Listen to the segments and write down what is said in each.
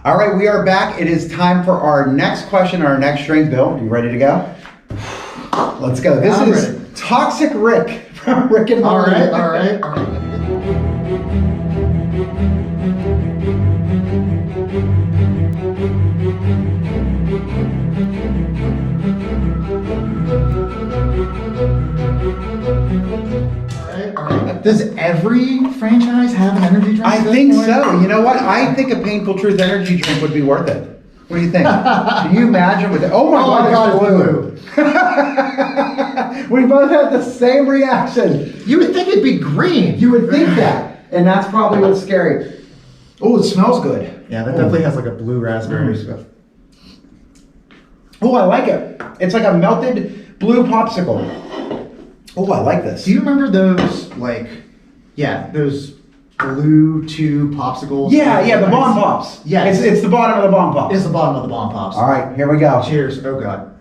All right, we are back. It is time for our next question, our next drink. Bill, are you ready to go? Let's go. This I'm is ready. Toxic Rick from Rick and Morty. All right. Does every franchise have an energy drink? I at this think point? so. You know what? I think a Painful Truth energy drink would be worth it. What do you think? Can you imagine with the, oh my God, it's blue. We both had the same reaction. You would think it'd be green. You would think that. And that's probably what's scary. Oh, it smells good. Yeah, that definitely has like a blue raspberry stuff. Oh, I like it. It's like a melted blue popsicle. Oh, I like this. Do you remember those those blue tube popsicles? Yeah, the Bomb Pops. Yes. It's the bottom of the Bomb Pops. It's the bottom of the Bomb Pops. All right, here we go. Cheers. Oh God.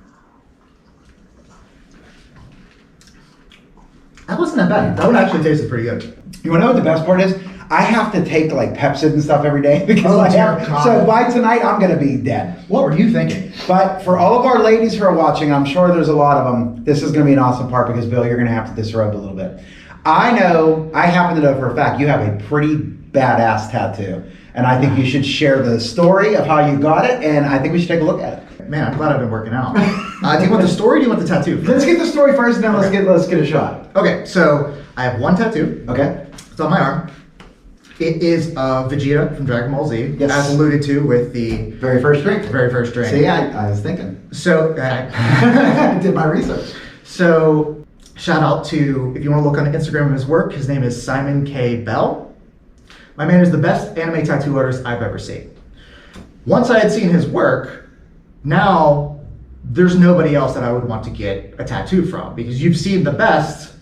That wasn't that bad. That one actually tasted pretty good. You want to know what the best part is? I have to take like Pepsid and stuff every day because Oh, I dear have. God. So by tonight, I'm going to be dead. What were you thinking? But for all of our ladies who are watching, I'm sure there's a lot of them. This is going to be an awesome part because Bill, you're going to have to disrobe a little bit. I happen to know for a fact you have a pretty badass tattoo. And I think you should share the story of how you got it. And I think we should take a look at it. Man, I'm glad I've been working out. Do you want the story or do you want the tattoo? Let's get the story first and then let's get a shot. Okay, so I have one tattoo. Okay. It's on my arm. It is Vegeta from Dragon Ball Z, Yes. as alluded to with the Very first drink. very first drink. See, I was thinking. So, I did my research. so shout out to, if you want to look on Instagram of his work, his name is Simon K. Bell. My man is the best anime tattoo artist I've ever seen. Once I had seen his work, now there's nobody else that I would want to get a tattoo from because you've seen the best.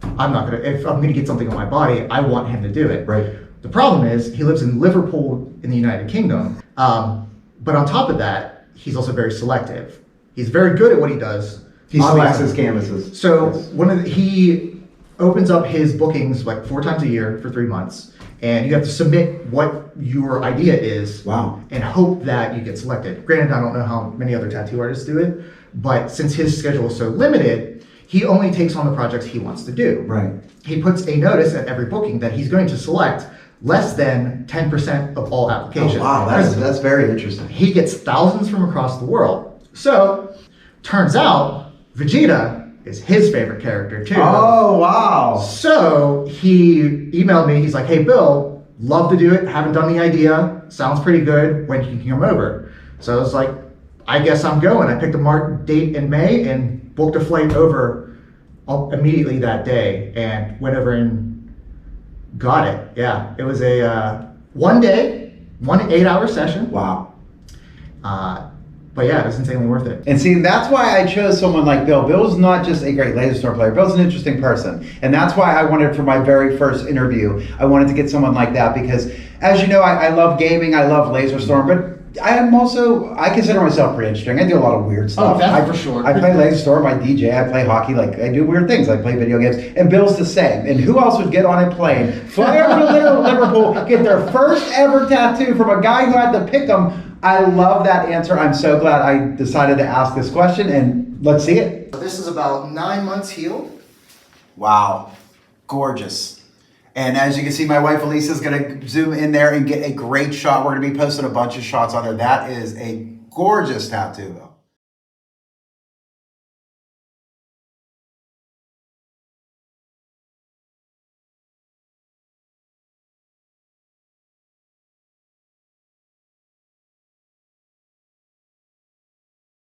If I'm gonna get something on my body, I want him to do it. Right. The problem is he lives in Liverpool in the United Kingdom. But on top of that, he's also very selective. He's very good at what he does. He selects Obviously. his canvases. So Yes. he opens up his bookings like 4 times a year for 3 months, and you have to submit what your idea is. Wow. And hope that you get selected. Granted, I don't know how many other tattoo artists do it, but since his schedule is so limited, he only takes on the projects he wants to do. Right. He puts a notice at every booking that he's going to select less than 10% of all applications. Oh, wow, that's very interesting. He gets thousands from across the world. So, turns out, Vegeta is his favorite character too. Oh, wow. So, he emailed me, he's like, hey Bill, love to do it, haven't done the idea, sounds pretty good, when can you come over? So I was like, I guess I'm going. I picked a date in May and booked a flight over immediately that day and went over and got it. Yeah, it was a 1 day, 1 8-hour session. Wow. But yeah, it was insanely worth it. And see, that's why I chose someone like Bill. Bill's not just a great laser storm player. Bill's an interesting person. And that's why I wanted, for my very first interview, I wanted to get someone like that because, as you know, I love gaming, I love laser storm, but I consider myself pretty interesting. I do a lot of weird stuff. Oh, that's for sure. I play laser storm, I DJ, I play hockey, I do weird things. I play video games. And Bill's the same. And who else would get on a plane, fly over to Liverpool, get their first ever tattoo from a guy who had to pick them? I love that answer. I'm so glad I decided to ask this question, and let's see it. This is about 9 months healed. Wow, gorgeous. And as you can see, my wife Elisa is going to zoom in there and get a great shot. We're going to be posting a bunch of shots on there. That is a gorgeous tattoo, though.